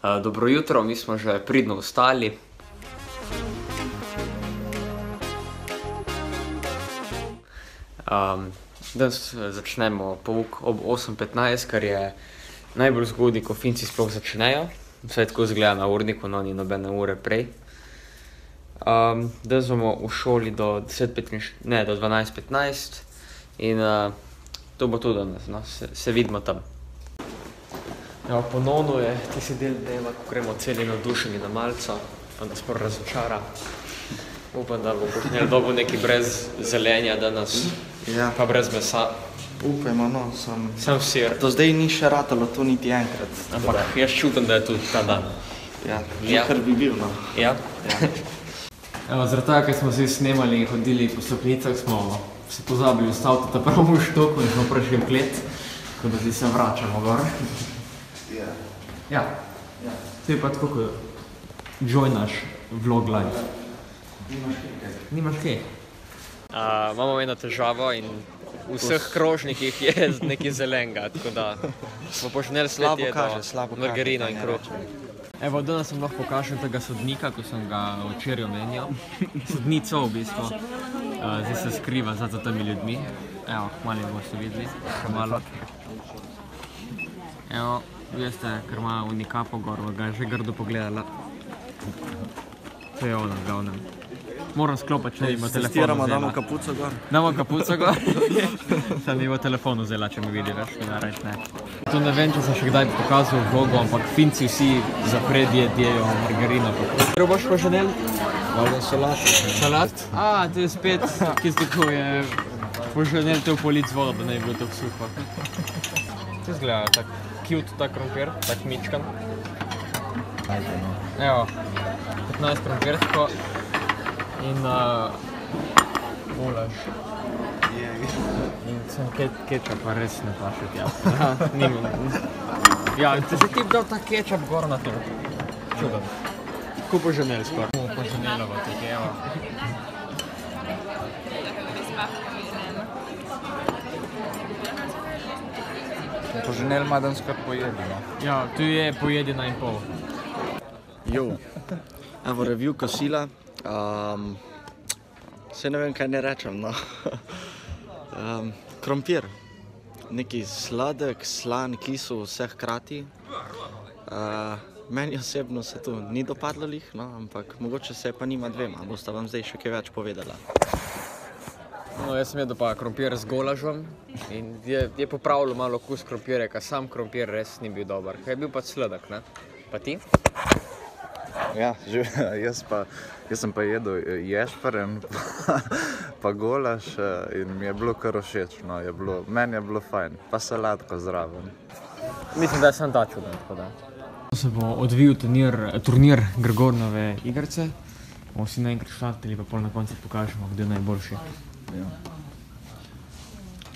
Dobro jutro, mi smo že pridno vstali. Danes začnemo pouk ob 8:15, kar je najbolj zgodaj, ko Finci sploh začnejo. Vsaj tako izgleda na urniku, no ni nobene ure prej. Danes bomo v šoli do 12:15 in to bo to danes, no, se vidimo tam. Ja, ponovno je tisti del dneva, ko gremo celi navdušeni na malico, pa nas prvo razočara. Upam, da bo Bošnjak dobil nekaj brez zelenja danes, pa brez mesa. Upajmo, no, Sam sir. do zdaj ni še ratalo to niti enkrat. Ampak jaz čutim, da je tudi ta dan. Ja, kar bi bil, no. Ja? Evo, zaradi tega, ker smo zdaj snemali in hodili po stopnicah, smo se pozabili ustaviti ta pravo štoku in smo prišli v klet, tako da zdaj se vračamo gor. Ja. To je pa tako, ko joinaš vlog live. Nimaš kaj? Imamo eno težavo in v vseh krožnikih je nekaj zelenega, tako da smo požneli sled jedo, margarino in kruh. Evo, danes sem lahko pokažel tega sodnika, ko sem ga včeraj omenjal. Sodnico v bistvu. Zdaj se skriva za temi ljudmi. Evo, malo boste videli, še malo. Evo, veste, ker ima unikapo gor, ga je že grdo pogledala. To je ona, glavnem. Moram sklopati, če ima telefon vzela. Damo kapuco gor. Damo kapuco gor? Sam mi bo telefon vzela, če mi vidi, veš, da reč ne. To ne vem, če sem še kdaj pokazal vlogo, ampak Finci vsi zapredje jejo margarino. Kaj boš poženel? Malo salat. Salat? To je spet, ki se tako je poženel te v polic vodo, da ne bi bilo tako suho. To izgleda tak cute, tak krompir, tak mičkan. Evo, 15 krompirsko. In ulaž. In sem kečap pa res ne paše tja. Ja, če si ti dal ta kečap gor na to. Čudem. Tako poženel skor. Poženelovo tudi, evo. Poženel ima danes kar pojedino. Ja, tu je pojedina in pol. Jo. Evo, review kosila. Se ne vem, kaj ne rečem, no. Krompir. Neki sladek, slan, kisel, vse hkrati. Meni osebno se to ni dopadlo lih, no, ampak mogoče se pa njima dvema. Bosta vam zdaj še kaj več povedala. No, jaz sem jedel pa krompir z golažom in je popravilo malo okus krompirja, ker sam krompir res ni bil dober. Kaj je bil pa sladek, ne? Pa ti? Ja, jaz sem pa jedel ješparen pa golaž in mi je bilo kar všeč, no, meni je bilo fajn, pa salatko zraven. Mislim, da je sam ta čuden, tako da. Se bo odvijal turnir Gregornove igrice. Bomo si naenkrat štartili, pa pol na koncu pokažemo, kdo je najboljši. Ja.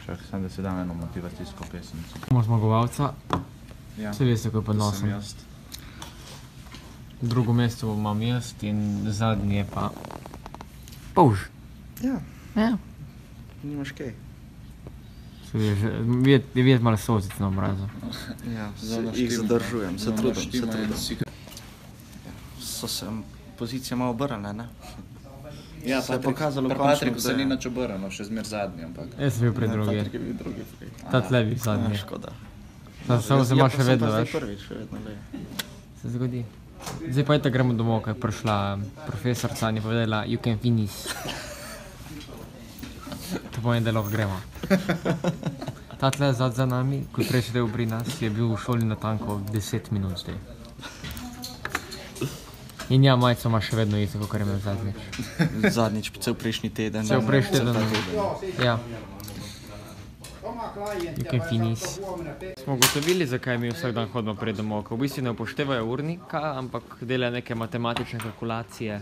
Čak, sem da si dam eno motivacijsko pesnico. Imamo zmagovalca. Ja. Vse veste, ko je podnosen. To sem jaz. Drugo mesto imam jaz in zadnji je pa Polž. Ja. Ja. Nimaš kaj. Je videti malo sozic na obrazu. Ja, jih zadržujem, se trudim. So se pozicije malo obrnile, ne? Ja, se je pokazalo pri končno, Patriku se da je- ni nič obrnilo, še zmer zadnji, ampak... Jaz sem bil pri drugi. Patrik je bil drugi. Ta tle bi zadnji. Škoda. Samo se ima še vedno, Jaz veš. pa sem pa zdaj prvič, še vedno le. Se zgodi. Zdaj pa gremo domov, ko je prišla profesorca in je povedala, you can finish. To pomeni, da lahko gremo. Ta tle za nami, ko je prej sedel pri nas, je bil v šoli natanko 10 minut zdaj. In ja, majico ima še vedno isto, kakor je imel zadnjič. Zadnjič, cel prejšnji teden. Cel prejšnji Cel ta teden. Ja. You can finish. Smo ugotovili, zakaj mi vsak dan hodimo prej domov, ko v bistvu ne upoštevajo urnika, ampak delajo neke matematične kalkulacije.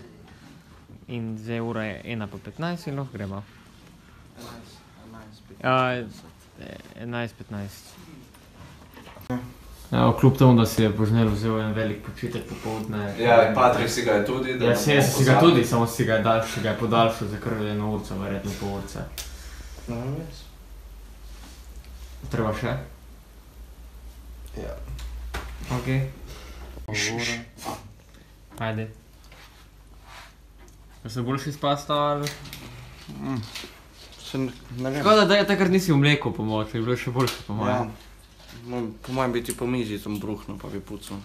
In zdaj ura je 1:15 in lahko gremo. 11:15. Ja, kljub temu, da si je Božnel vzel en velik počitek popoldne. Ja, in Patrik si ga je tudi, da... Ja, jaz si ga tudi, samo si ga je podaljšal za kar 1 urco, verjetno pol urce. Treba še? Ja. Ok. Ajde. Pa se boljši spasta ali? Se ne vem. Škoda, da je takrat nisi v mleku pomoč, je bilo še boljše po Ja. mojem. Po mojem bi ti po mizi tam bruhnil, pa bi pucal.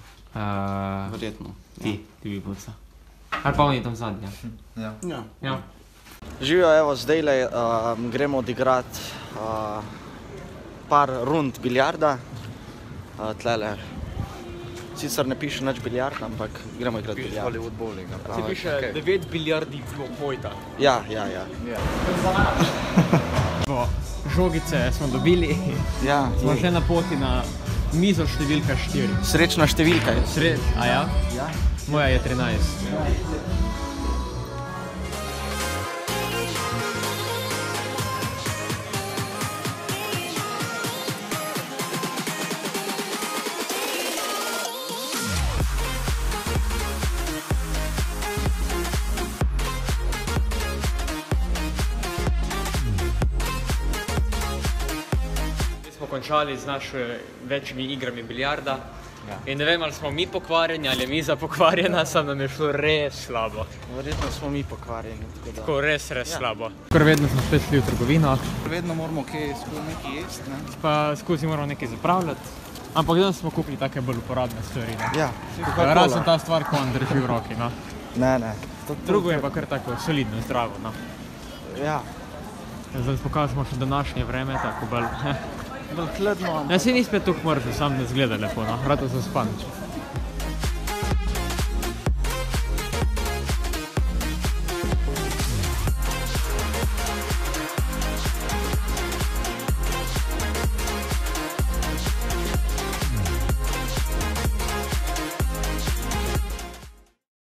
Verjetno. Ti bi puca. Ali pa oni tam zadnja. Ja. Ja. Ja. Živijo, evo, zdajle gremo odigrati par rund biljarda. Tlele sicer ne piše nič biljard, ampak gremo igrati biljard. Hollywood bowling. Se piše 9 bilijardi dvopojta. Ja. Žogice smo dobili, Ja, smo že na poti na mizo številka 4. srečna številka je. A ja? Ja. Moja je 13. Smo končali z našimi večjimi igrami biljarda. In ne vem, ali smo mi pokvarjeni, ali je miza pokvarjena, sam nam je šlo res slabo. Verjetno smo mi pokvarjeni. Tako res slabo. Kar vedno smo spet šli v trgovino, Vedno moramo nekaj jesti, ne? pa skozi moramo nekaj zapravljati. Ampak danes smo kupili take bolj uporabne stvari. Ja. Razen ta stvar, ko vam drži v roki. No. Ne. Drugo je pa kar tako solidno, zdravo. No. Ja. Zdaj pokažemo še današnje vreme, tako bolj. Bolj hladno. Ja, se ni spet tako mrzlo, sam ne zgleda lepo, no. Rado za spanje.